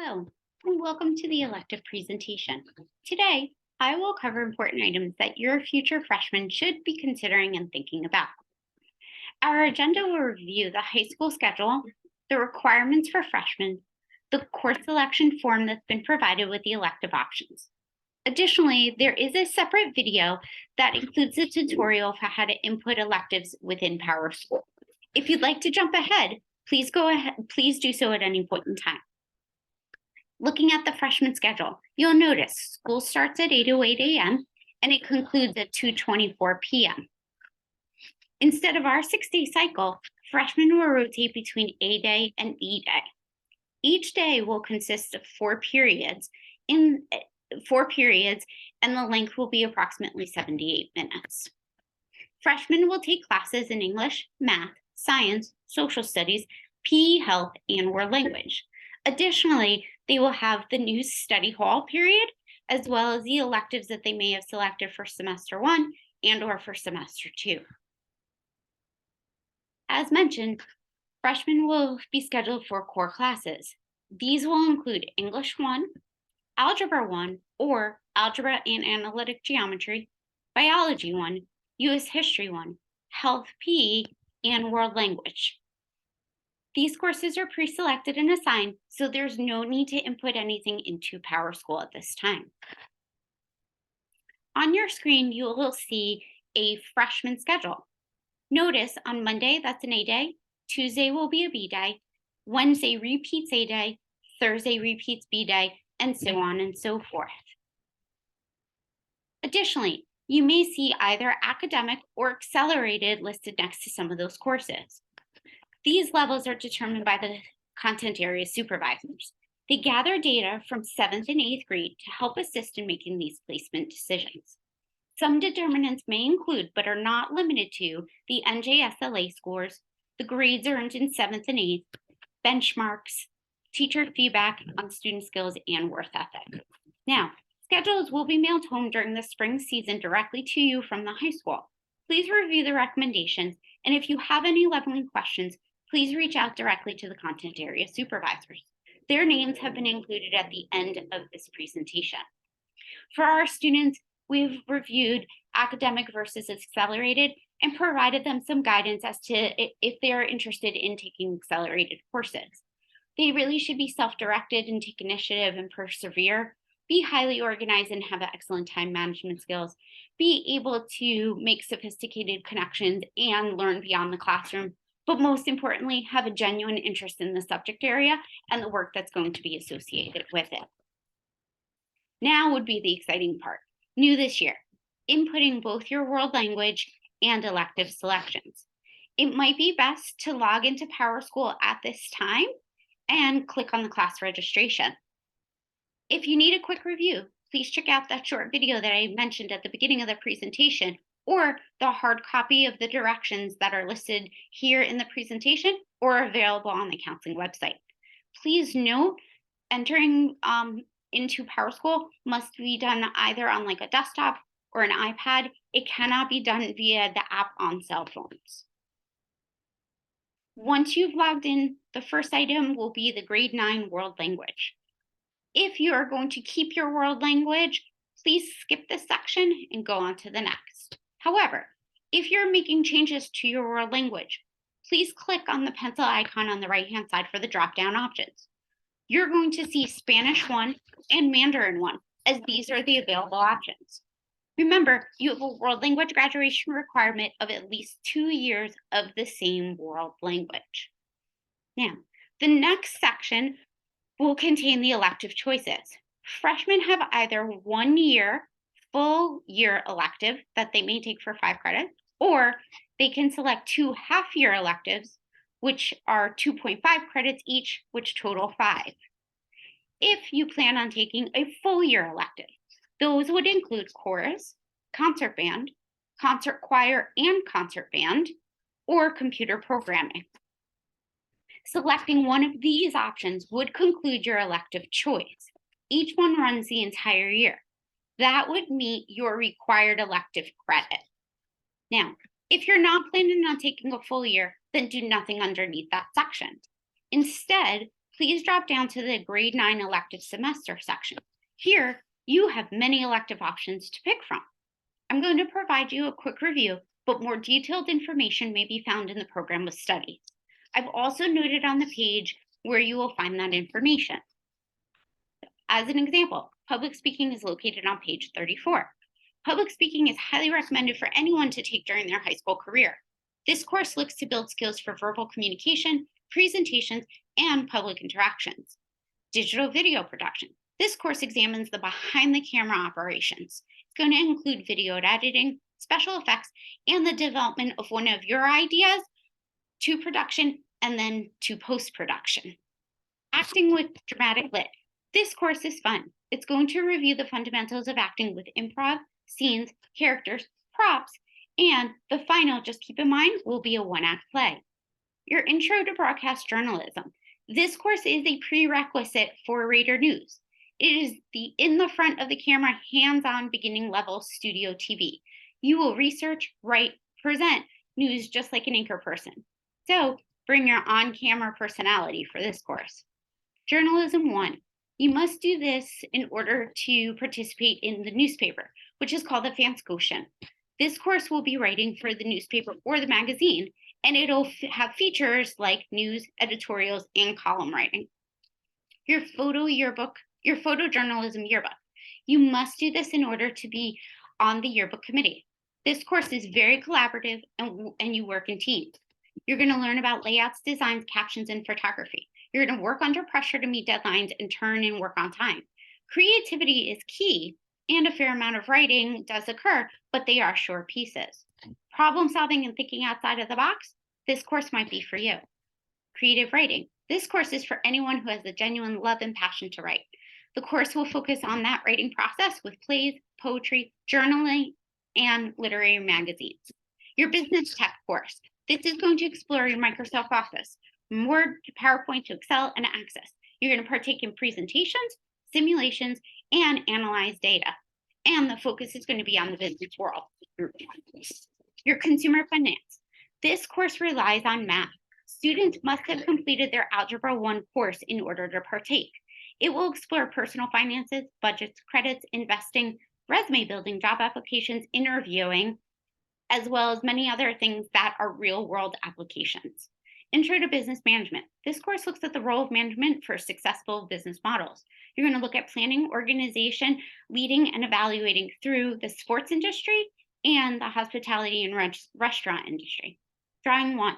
Hello, and welcome to the elective presentation. Today, I will cover important items that your future freshmen should be considering and thinking about. Our agenda will review the high school schedule, the requirements for freshmen, the course selection form that's been provided with the elective options. Additionally, there is a separate video that includes a tutorial for how to input electives within PowerSchool. If you'd like to jump ahead, please do so at any point in time. Looking at the freshman schedule, you'll notice school starts at 8:08 a.m. and it concludes at 2:24 p.m. Instead of our 6-day cycle, freshmen will rotate between A day and B day. Each day will consist of 4 periods, and the length will be approximately 78 minutes. Freshmen will take classes in English, math, science, social studies, PE health, and world language. Additionally, they will have the new study hall period, as well as the electives that they may have selected for semester 1 and or for semester 2. As mentioned, freshmen will be scheduled for core classes. These will include English 1, Algebra 1 or Algebra and Analytic Geometry, Biology 1, U.S. History 1, Health PE, and World Language. These courses are pre-selected and assigned, so there's no need to input anything into PowerSchool at this time. On your screen, you will see a freshman schedule. Notice on Monday, that's an A day, Tuesday will be a B day, Wednesday repeats A day, Thursday repeats B day, and so on and so forth. Additionally, you may see either academic or accelerated listed next to some of those courses. These levels are determined by the content area supervisors. They gather data from 7th and 8th grade to help assist in making these placement decisions. Some determinants may include, but are not limited to, the NJSLA scores, the grades earned in 7th and 8th, benchmarks, teacher feedback on student skills, and worth ethic. Now, schedules will be mailed home during the spring season directly to you from the high school. Please review the recommendations, and if you have any leveling questions, please reach out directly to the content area supervisors. Their names have been included at the end of this presentation. For our students, we've reviewed academic versus accelerated and provided them some guidance as to if they are interested in taking accelerated courses. They really should be self-directed and take initiative and persevere, be highly organized and have excellent time management skills, be able to make sophisticated connections and learn beyond the classroom, but most importantly, have a genuine interest in the subject area and the work that's going to be associated with it. Now would be the exciting part. New this year, inputting both your world language and elective selections. It might be best to log into PowerSchool at this time and click on the class registration. If you need a quick review, please check out that short video that I mentioned at the beginning of the presentation, or the hard copy of the directions that are listed here in the presentation or available on the counseling website. Please note, entering into PowerSchool must be done either on like a desktop or an iPad. It cannot be done via the app on cell phones. Once you've logged in, the first item will be the grade 9 world language. If you are going to keep your world language, please skip this section and go on to the next. However, if you're making changes to your world language, please click on the pencil icon on the right-hand side for the drop-down options. You're going to see Spanish 1 and Mandarin 1, as these are the available options. Remember, you have a world language graduation requirement of at least 2 years of the same world language. Now, the next section will contain the elective choices. Freshmen have either 1 year, full year elective that they may take for 5 credits, or they can select 2 half-year electives, which are 2.5 credits each, which total 5. If you plan on taking a full year elective, those would include chorus, concert band, concert choir and concert band, or computer programming. Selecting one of these options would conclude your elective choice. Each one runs the entire year. That would meet your required elective credit. Now, if you're not planning on taking a full year, then do nothing underneath that section. Instead, please drop down to the grade 9 elective semester section. Here, you have many elective options to pick from. I'm going to provide you a quick review, but more detailed information may be found in the program of studies. I've also noted on the page where you will find that information. As an example, public speaking is located on page 34. Public speaking is highly recommended for anyone to take during their high school career. This course looks to build skills for verbal communication, presentations, and public interactions. Digital video production. This course examines the behind the camera operations. It's going to include video editing, special effects, and the development of one of your ideas to production and then to post-production. Acting with dramatic lit. This course is fun. It's going to review the fundamentals of acting with improv, scenes, characters, props, and the final, just keep in mind, will be a one-act play. Your Intro to Broadcast Journalism. This course is a prerequisite for Raider News. It is the in the front of the camera, hands-on beginning level studio TV. You will research, write, present news just like an anchor person. So bring your on-camera personality for this course. Journalism 1. You must do this in order to participate in the newspaper, which is called the Fansquotient. This course will be writing for the newspaper or the magazine, and it'll have features like news, editorials, and column writing. Your photojournalism yearbook. You must do this in order to be on the yearbook committee. This course is very collaborative and you work in teams. You're going to learn about layouts, designs, captions, and photography. You're going to work under pressure to meet deadlines and turn in work on time. Creativity is key, and a fair amount of writing does occur, but they are short pieces. Problem solving and thinking outside of the box, this course might be for you. Creative writing. This course is for anyone who has a genuine love and passion to write. The course will focus on that writing process with plays, poetry, journaling, and literary magazines. Your business tech course. This is going to explore your Microsoft Office, from Word to PowerPoint to Excel and Access. You're going to partake in presentations, simulations, and analyze data. And the focus is going to be on the business world. Your consumer finance. This course relies on math. Students must have completed their Algebra 1 course in order to partake. It will explore personal finances, budgets, credits, investing, resume building, job applications, interviewing, as well as many other things that are real-world applications. Intro to Business Management. This course looks at the role of management for successful business models. You're going to look at planning, organization, leading, and evaluating through the sports industry and the hospitality and restaurant industry. Drawing 1.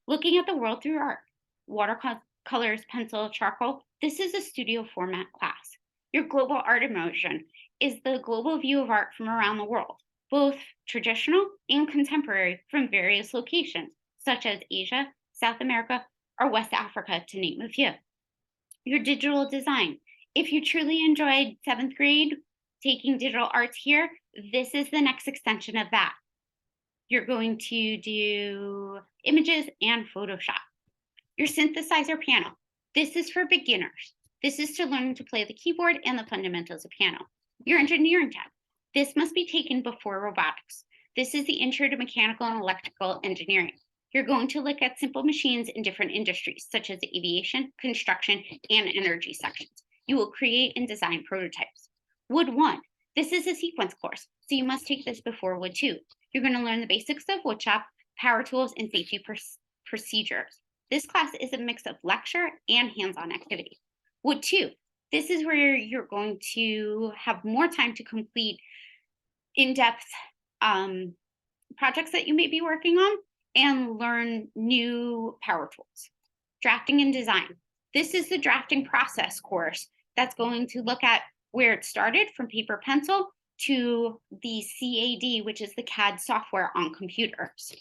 Looking at the world through art. Watercolors, pencil, charcoal. This is a studio format class. Your Global Art Immersion is the global view of art from around the world, both traditional and contemporary from various locations, such as Asia, South America, or West Africa, to name a few. Your digital design. If you truly enjoyed 7th grade taking digital arts here, this is the next extension of that. You're going to do images and Photoshop. Your synthesizer piano. This is for beginners. This is to learn to play the keyboard and the fundamentals of piano. Your engineering tab. This must be taken before robotics. This is the intro to mechanical and electrical engineering. You're going to look at simple machines in different industries, such as aviation, construction, and energy sections. You will create and design prototypes. Wood 1. This is a sequence course, so you must take this before Wood 2. You're going to learn the basics of woodshop, power tools, and safety procedures. This class is a mix of lecture and hands-on activity. Wood 2. This is where you're going to have more time to complete in-depth projects that you may be working on and learn new power tools. Drafting and design. This is the drafting process course that's going to look at where it started from paper pencil to the CAD, which is the CAD software on computers.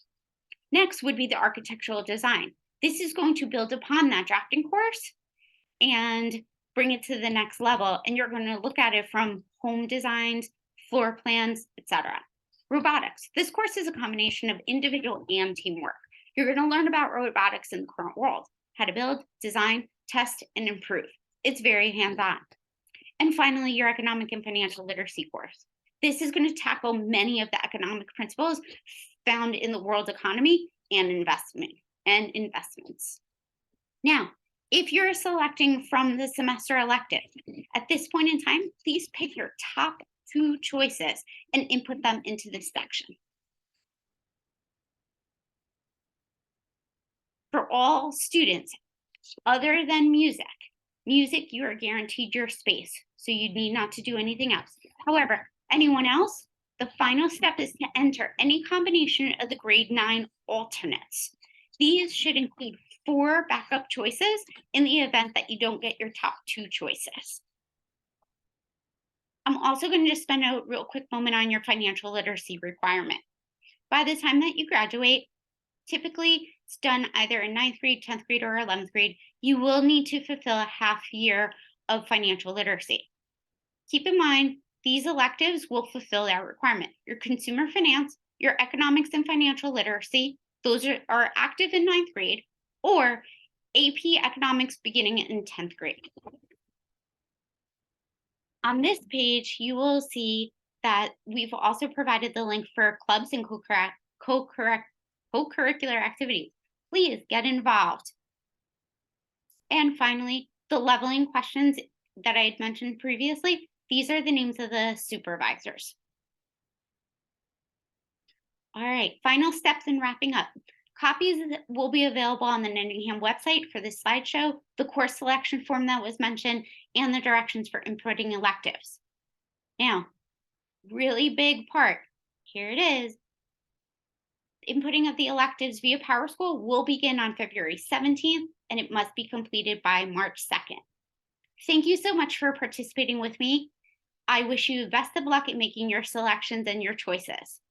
Next would be the architectural design. This is going to build upon that drafting course and bring it to the next level. And you're going to look at it from home designs, floor plans, etc. Robotics. This course is a combination of individual and teamwork. You're going to learn about robotics in the current world, how to build, design, test, and improve. It's very hands-on. And finally, your economic and financial literacy course. This is going to tackle many of the economic principles found in the world economy and investments. Now, If you're selecting from the semester elective, at this point in time, please pick your top 2 choices and input them into this section. For all students other than music, you are guaranteed your space, so you need not to do anything else. However, anyone else, the final step is to enter any combination of the grade 9 alternates. These should include 4 backup choices in the event that you don't get your top 2 choices. I'm also going to just spend a real quick moment on your financial literacy requirement. By the time that you graduate, typically it's done either in 9th grade, 10th grade, or 11th grade. You will need to fulfill a half year of financial literacy. Keep in mind, these electives will fulfill that requirement. Your consumer finance, your economics and financial literacy, those are active in 9th grade, or AP economics beginning in 10th grade. On this page, you will see that we've also provided the link for clubs and co-curricular activities. Please get involved. And finally, the leveling questions that I had mentioned previously, these are the names of the supervisors. All right, final steps in wrapping up. Copies will be available on the Nottingham website for this slideshow, the course selection form that was mentioned, and the directions for inputting electives. Now, really big part, here it is. Inputting of the electives via PowerSchool will begin on February 17th, and it must be completed by March 2nd. Thank you so much for participating with me. I wish you the best of luck in making your selections and your choices.